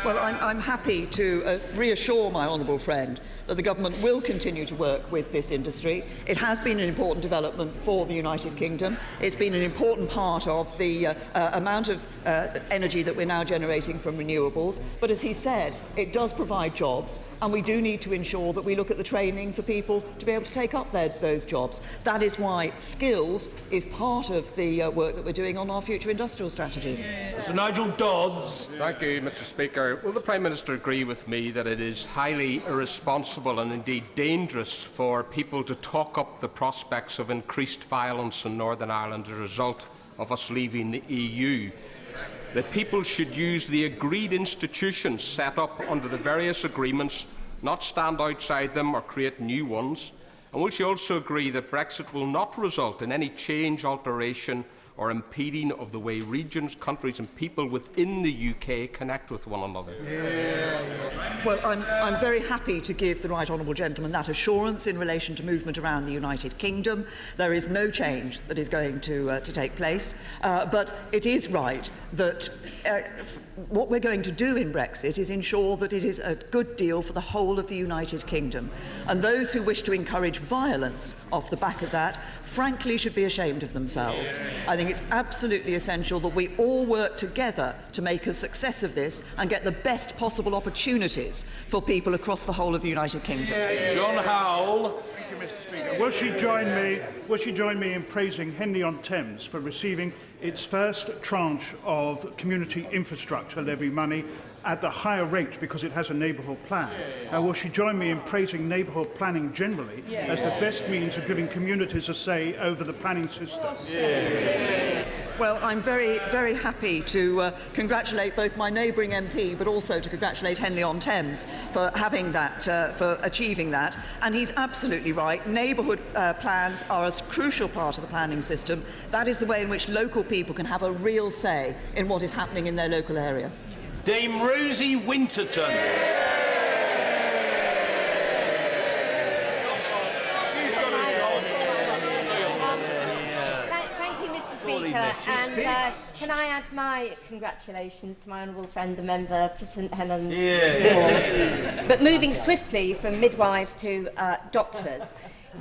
Well, I'm happy to reassure my honourable friend that the government will continue to work with this industry. It has been an important development for the United Kingdom. It's been an important part of the amount of energy that we're now generating from renewables. But as he said, it does provide jobs, and we do need to ensure that we look at the training for people to be able to take up those jobs. That is why skills is part of the work that we're doing on our future industrial strategy. Mr. Nigel Dodds. Thank you, Mr. Speaker. Will the Prime Minister agree with me that it is highly irresponsible and indeed dangerous for people to talk up the prospects of increased violence in Northern Ireland as a result of us leaving the EU? That people should use the agreed institutions set up under the various agreements, not stand outside them or create new ones? And will she also agree that Brexit will not result in any change, alteration or impeding of the way regions, countries and people within the UK connect with one another? Well, I'm very happy to give the right honourable gentleman that assurance in relation to movement around the United Kingdom. There is no change that is going to take place, but it is right that what we're going to do in Brexit is ensure that it is a good deal for the whole of the United Kingdom. And those who wish to encourage violence off the back of that, frankly, should be ashamed of themselves. I think it's absolutely essential that we all work together to make a success of this and get the best possible opportunities for people across the whole of the United Kingdom. John Howell. Thank you, Mr. Speaker. Will she join me in praising Henley-on-Thames for receiving its first tranche of community infrastructure levy money at the higher rate because it has a neighbourhood plan? And will she join me in praising neighbourhood planning generally as the best means of giving communities a say over the planning system? Well, I'm very, very happy to congratulate both my neighbouring MP, but also to congratulate Henley-on-Thames for having that, for achieving that. And he's absolutely right. Neighbourhood plans are a crucial part of the planning system. That is the way in which local people can have a real say in what is happening in their local area. Dame Rosie Winterton. Thank you, Mr. Speaker. And can I add my congratulations to my honourable friend, the member for St Helens? But moving swiftly from midwives to doctors,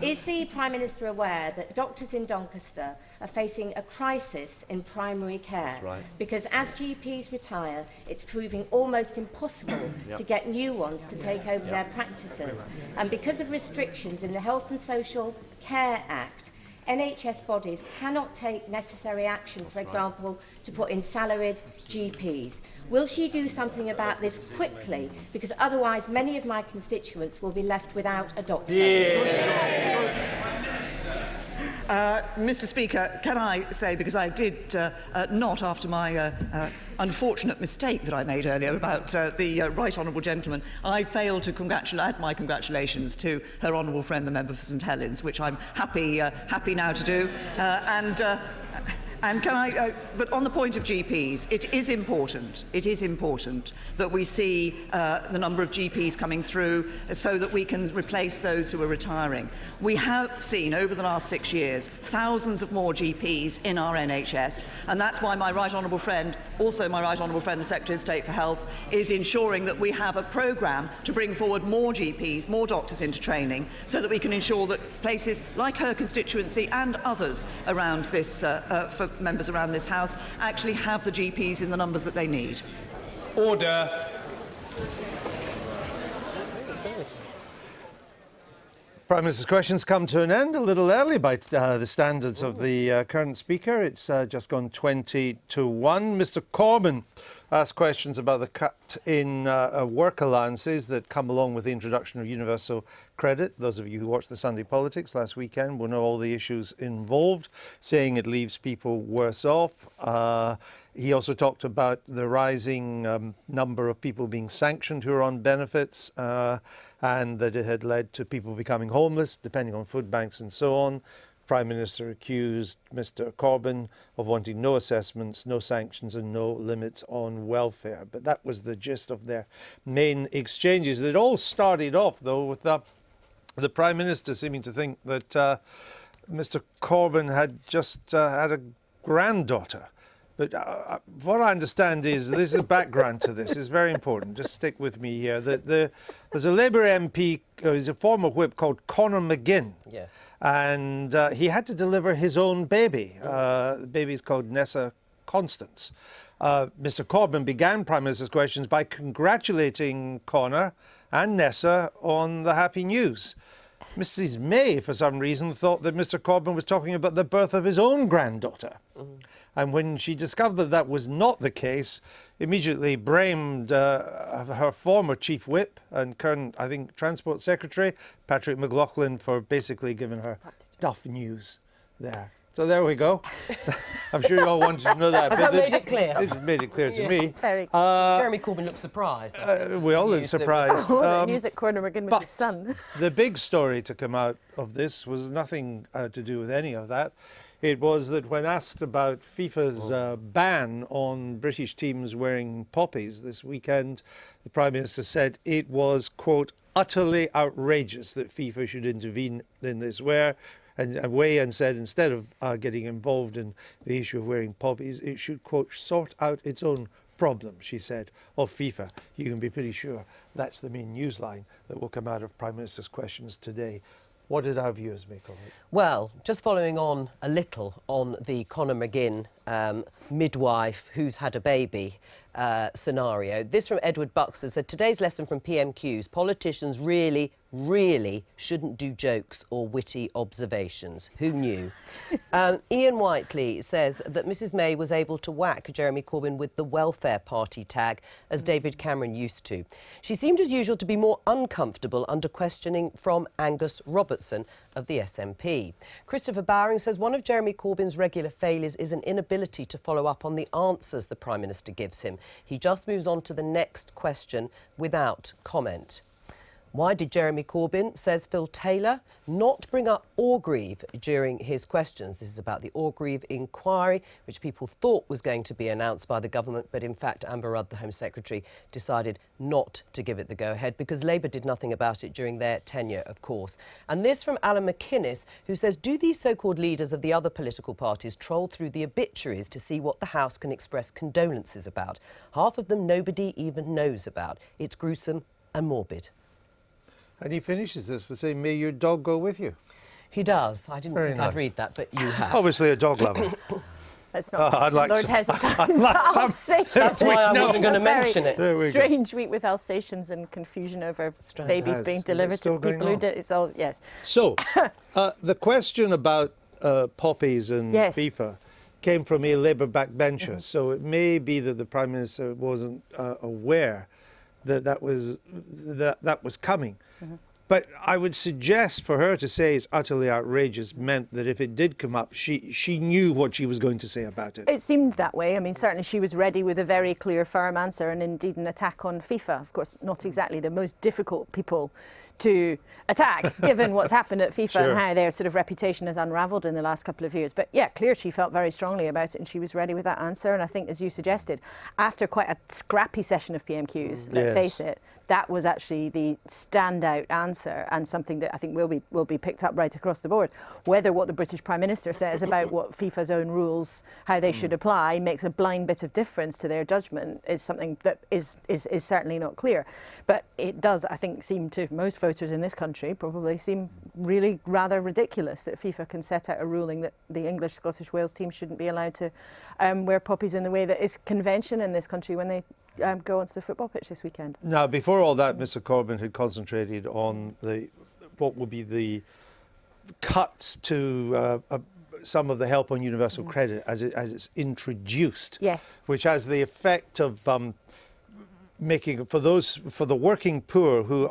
is the Prime Minister aware that doctors in Doncaster are facing a crisis in primary care? That's right. Because as GPs retire, it's proving almost impossible to get new ones to take over their practices. And because of restrictions in the Health and Social Care Act, NHS bodies cannot take necessary action, for example, to put in salaried GPs. Will she do something about this quickly? Because otherwise many of my constituents will be left without a doctor. Mr. Speaker, can I say, because I did not, after my unfortunate mistake that I made earlier about the right honourable gentleman, I failed to add my congratulations to her honourable friend, the member for St Helens, which I'm happy now to do. And can I, but on the point of GPs, it is important that we see the number of GPs coming through so that we can replace those who are retiring. We have seen over the last 6 years thousands of more GPs in our NHS, and that's why my right honourable friend, also my right honourable friend, the Secretary of State for Health, is ensuring that we have a programme to bring forward more GPs, more doctors into training, so that we can ensure that places like her constituency and others around this, for members around this House, actually have the GPs in the numbers that they need. Order. Prime Minister's questions come to an end a little early by the standards of the current Speaker. It's just gone 20 to 1. Mr. Corbyn asked questions about the cut in work allowances that come along with the introduction of universal credit. Those of you who watched the Sunday Politics last weekend will know all the issues involved, saying it leaves people worse off. He also talked about the rising number of people being sanctioned who are on benefits, and that it had led to people becoming homeless, depending on food banks and so on. Prime Minister accused Mr. Corbyn of wanting no assessments, no sanctions and no limits on welfare. But that was the gist of their main exchanges. It all started off, though, with the Prime Minister seeming to think that Mr. Corbyn had just had a granddaughter. But what I understand is, this is the background to this, is very important. Just stick with me here. There's a Labour MP, he's a former whip, called Conor McGinn. Yeah. And he had to deliver his own baby. The baby's called Nessa Constance. Mr. Corbyn began Prime Minister's questions by congratulating Conor and Nessa on the happy news. Mrs. May, for some reason, thought that Mr. Corbyn was talking about the birth of his own granddaughter. And when she discovered that that was not the case, immediately blamed her former chief whip and current, I think, Transport Secretary, Patrick McLaughlin, for basically giving her duff news there. So there we go. I'm sure you all wanted to know that. Has that made it clear? It made it clear to me. Very. Jeremy Corbyn looked surprised. We all look surprised. The news at Conor McGinn with his son. The big story to come out of this was nothing to do with any of that. It was that when asked about FIFA's ban on British teams wearing poppies this weekend, the Prime Minister said it was, quote, utterly outrageous that FIFA should intervene in this way, and said instead of getting involved in the issue of wearing poppies, it should, quote, sort out its own problems, she said, of FIFA. You can be pretty sure that's the main news line that will come out of Prime Minister's questions today. What did our viewers make of it? Well, just following on a little on the Conor McGinn midwife who's had a baby scenario. This from Edward Buxton said, today's lesson from PMQs, politicians really shouldn't do jokes or witty observations. Who knew? Ian Whiteley says that Mrs May was able to whack Jeremy Corbyn with the welfare party tag, as David Cameron used to. She seemed as usual to be more uncomfortable under questioning from Angus Robertson of the SNP. Christopher Bowring says one of Jeremy Corbyn's regular failures is an inability to follow up on the answers the Prime Minister gives him. He just moves on to the next question without comment. Why did Jeremy Corbyn, says Phil Taylor, not bring up Orgreave during his questions? This is about the Orgreave inquiry, which people thought was going to be announced by the government, but in fact Amber Rudd, the Home Secretary, decided not to give it the go-ahead because Labour did nothing about it during their tenure, of course. And this from Alan McInnes, who says, do these so-called leaders of the other political parties troll through the obituaries to see what the House can express condolences about? Half of them nobody even knows about. It's gruesome and morbid. And he finishes this with saying, may your dog go with you. He does. I didn't think I'd read that, but you have. Obviously a dog lover. Let's not I'd like Lord some- Hesitant. I'd like some- Alsatians. That's why I wasn't going to mention it. There we go. Strange week with Alsatians and confusion over babies being delivered to people who did. It's all, yes. So, the question about poppies and FIFA came from a Labour backbencher. So it may be that the Prime Minister wasn't aware that that was coming. But I would suggest for her to say it's utterly outrageous meant that if it did come up, she knew what she was going to say about it. It seemed that way. I mean, certainly she was ready with a very clear, firm answer and indeed an attack on FIFA. Of course, not exactly the most difficult people to attack, given what's happened at FIFA and how their sort of reputation has unravelled in the last couple of years. But yeah, clear she felt very strongly about it and she was ready with that answer. And I think, as you suggested, after quite a scrappy session of PMQs, let's face it, that was actually the standout answer and something that I think will be picked up right across the board. Whether what the British Prime Minister says about what FIFA's own rules, how they should apply, makes a blind bit of difference to their judgment is something that is certainly not clear. But it does, I think, seem to most voters in this country probably seem really rather ridiculous that FIFA can set out a ruling that the English, Scottish, Wales team shouldn't be allowed to wear poppies in the way that is convention in this country when they go onto the football pitch this weekend. Now, before all that, Mr. Corbyn had concentrated on what will be the cuts to some of the help on universal credit as it's introduced. Yes. Which has the effect of making for the working poor who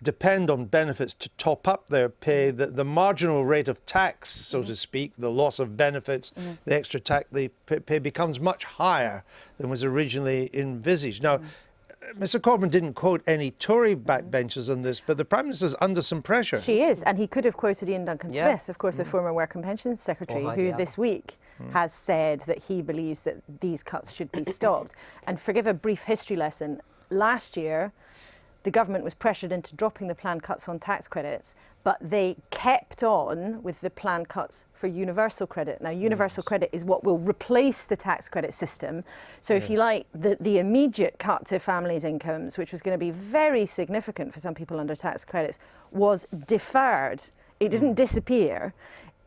depend on benefits to top up their pay, the marginal rate of tax, so to speak, the loss of benefits, the extra tax they pay becomes much higher than was originally envisaged. Now, Mr. Corbyn didn't quote any Tory backbenchers on this, but the Prime Minister's under some pressure. She is, and he could have quoted Ian Duncan-Smith, of course, the former Work and Pensions Secretary, who this week has said that he believes that these cuts should be stopped. And forgive a brief history lesson, last year, the government was pressured into dropping the planned cuts on tax credits, but they kept on with the planned cuts for universal credit. Now, universal credit is what will replace the tax credit system. So if you like, the immediate cut to families' incomes, which was going to be very significant for some people under tax credits, was deferred. It didn't disappear.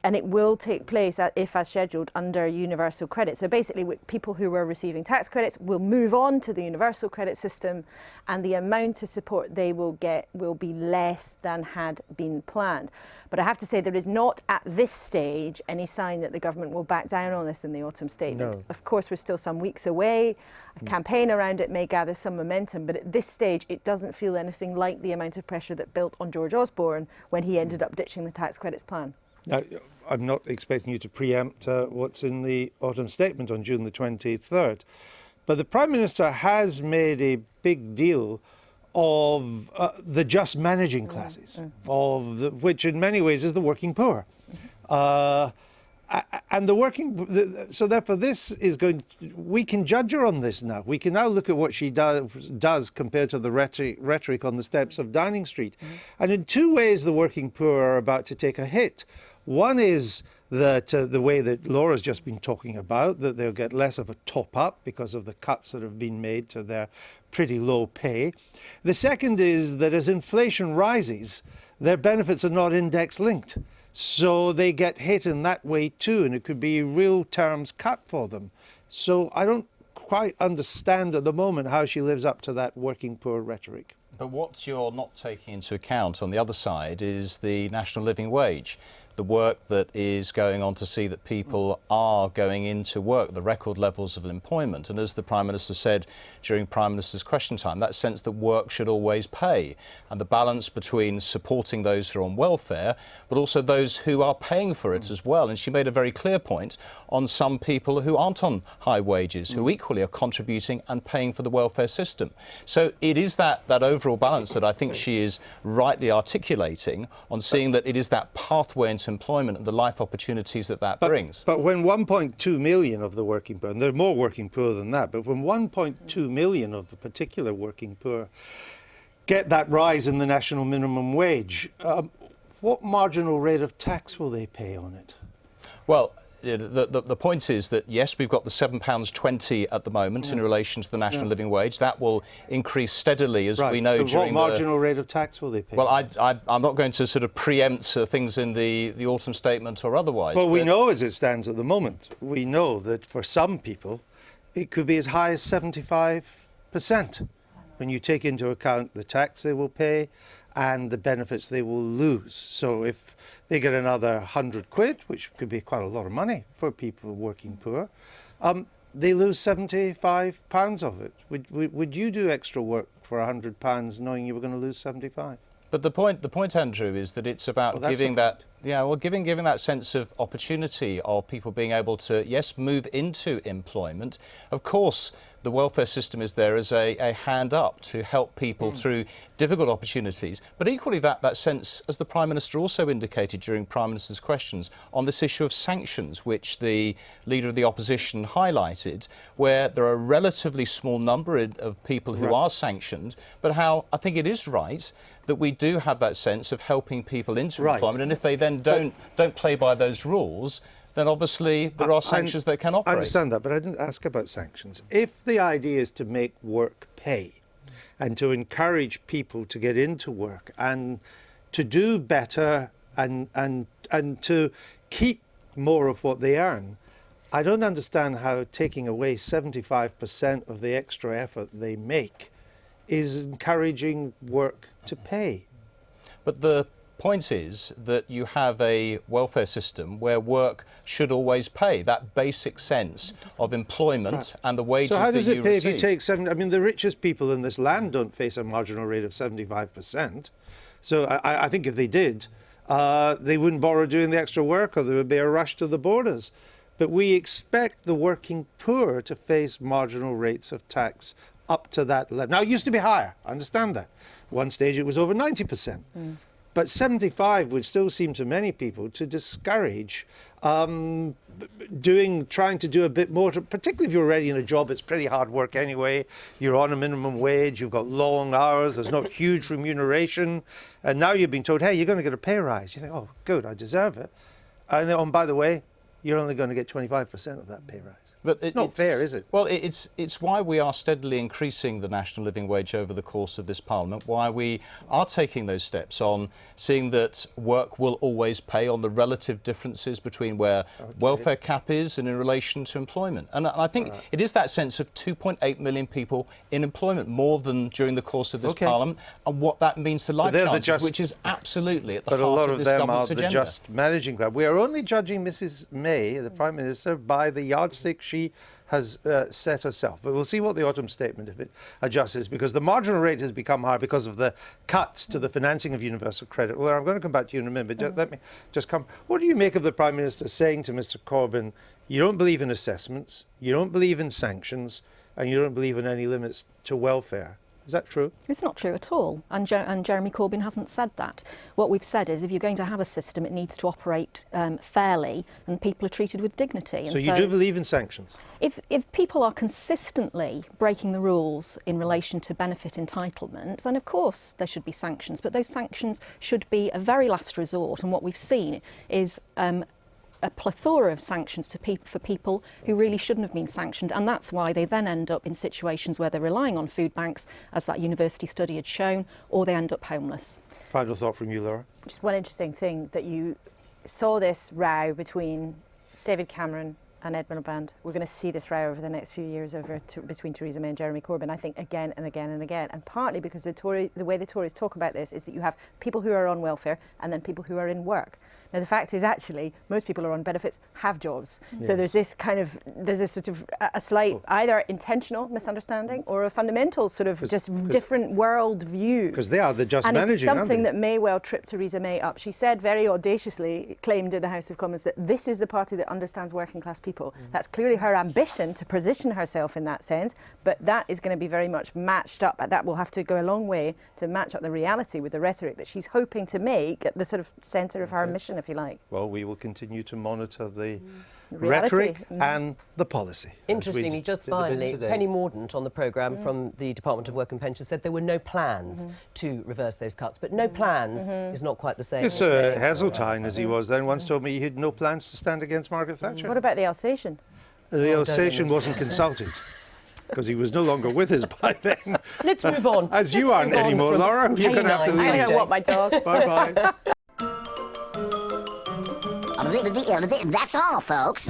And it will take place, if as scheduled, under universal credit. So basically, people who were receiving tax credits will move on to the universal credit system, and the amount of support they will get will be less than had been planned. But I have to say, there is not at this stage any sign that the government will back down on this in the autumn statement. No. Of course, we're still some weeks away. A campaign around it may gather some momentum, but at this stage, it doesn't feel anything like the amount of pressure that built on George Osborne when he ended up ditching the tax credits plan. Now, I'm not expecting you to preempt what's in the autumn statement on June the 23rd, but the Prime Minister has made a big deal of the just managing classes, which in many ways is the working poor. And so therefore this is we can judge her on this now. We can now look at what she does compared to the rhetoric on the steps of Downing Street. And in two ways the working poor are about to take a hit. One is that the way that Laura's just been talking about, that they'll get less of a top-up because of the cuts that have been made to their pretty low pay. The second is that as inflation rises, their benefits are not index-linked. So they get hit in that way too, and it could be real terms cut for them. So I don't quite understand at the moment how she lives up to that working poor rhetoric. But what you're not taking into account on the other side is the national living wage, the work that is going on to see that people are going into work, the record levels of employment. And as the Prime Minister said during Prime Minister's question time, that sense that work should always pay, and the balance between supporting those who are on welfare, but also those who are paying for it as well. And she made a very clear point on some people who aren't on high wages, who equally are contributing and paying for the welfare system. So it is that overall balance that I think she is rightly articulating on seeing that it is that pathway into employment and the life opportunities that brings. But when 1.2 million of the working poor, and there are more working poor than that, but when 1.2 million of the particular working poor get that rise in the national minimum wage, what marginal rate of tax will they pay on it? Well, the point is that, yes, we've got the £7.20 at the moment in relation to the national living wage. That will increase steadily, as we know, during what marginal rate of tax will they pay? Well, I'm not going to sort of preempt things in the autumn statement or otherwise. Well, we know as it stands at the moment, we know that for some people, it could be as high as 75% when you take into account the tax they will pay and the benefits they will lose. So if they get another 100 quid, which could be quite a lot of money for people working poor, they lose £75 of it. Would you do extra work for £100 knowing you were going to lose 75? But the point, Andrew, is that it's about giving that sense of opportunity of people being able to, yes, move into employment. Of course, the welfare system is there as a hand up to help people through difficult opportunities. But equally that sense, as the Prime Minister also indicated during Prime Minister's questions, on this issue of sanctions, which the Leader of the Opposition highlighted, where there are a relatively small number of people who are sanctioned, but how I think it is right that we do have that sense of helping people into employment, and if they then don't play by those rules, then obviously there are sanctions that can operate. I understand that, but I didn't ask about sanctions. If the idea is to make work pay and to encourage people to get into work and to do better and to keep more of what they earn, I don't understand how taking away 75% of the extra effort they make is encouraging work to pay. But the point is that you have a welfare system where work should always pay, that basic sense of employment and the wages that you receive. So how does it pay if you take the richest people in this land don't face a marginal rate of 75%. So I think if they did, they wouldn't bother doing the extra work, or there would be a rush to the borders. But we expect the working poor to face marginal rates of tax up to that level. Now, it used to be higher. I understand that. One stage it was over 90%. But 75 would still seem to many people to discourage trying to do a bit more, particularly if you're already in a job. It's pretty hard work anyway. You're on a minimum wage, you've got long hours, there's not huge remuneration. And now you're being told, hey, you're going to get a pay rise. You think, oh, good, I deserve it. And then, by the way, you're only going to get 25% of that pay rise. But it's not fair, is it? Well, it's why we are steadily increasing the national living wage over the course of this Parliament, why we are taking those steps on seeing that work will always pay, on the relative differences between where welfare cap is and in relation to employment. And I think it is that sense of 2.8 million people in employment, more than during the course of this Parliament, and what that means to life chances, which is absolutely at the heart of this government's agenda. But a lot of them are the just managing club. We are only judging Mrs May, the Prime Minister, by the yardstick she has set herself. But we'll see what the autumn statement, if it adjusts, because the marginal rate has become higher because of the cuts to the financing of universal credit. Well, I'm going to come back to you in a minute, but let me just come. What do you make of the Prime Minister saying to Mr Corbyn, you don't believe in assessments, you don't believe in sanctions, and you don't believe in any limits to welfare? Is that true? It's not true at all, and Jeremy Corbyn hasn't said that. What we've said is if you're going to have a system, it needs to operate fairly and people are treated with dignity. And so you do believe in sanctions? If people are consistently breaking the rules in relation to benefit entitlement, then of course there should be sanctions, but those sanctions should be a very last resort, and what we've seen is a plethora of sanctions for people who really shouldn't have been sanctioned, and that's why they then end up in situations where they're relying on food banks, as that university study had shown, or they end up homeless. Final thought from you, Laura? Just one interesting thing, that you saw this row between David Cameron and Ed Miliband. We're going to see this row over the next few years between Theresa May and Jeremy Corbyn, I think, again and again and again. And partly because the way the Tories talk about this is that you have people who are on welfare and then people who are in work. Now, the fact is, actually, most people who are on benefits have jobs. Yes. So there's this sort of a slight either intentional misunderstanding or a fundamental sort of different world view. Because they are the just managing, and it's something that may well trip Theresa May up. She said very audaciously, claimed in the House of Commons, that this is the party that understands working class people. That's clearly her ambition to position herself in that sense, but that is going to be very much matched up. That will have to go a long way to match up the reality with the rhetoric that she's hoping to make at the sort of centre of her mission, if you like. Well, we will continue to monitor the rhetoric and the policy. Interestingly, just finally, Penny Mordaunt on the programme from the Department of Work and Pensions said there were no plans to reverse those cuts, but no plans is not quite the same. Yes, Heseltine, as he was then, once told me he had no plans to stand against Margaret Thatcher. What about the Alsatian? The Alsatian wasn't consulted, because he was no longer with us by then. Let's move on. As you aren't anymore, Laura, you're going to have to leave. I don't want my dog. Bye-bye. That's all, folks.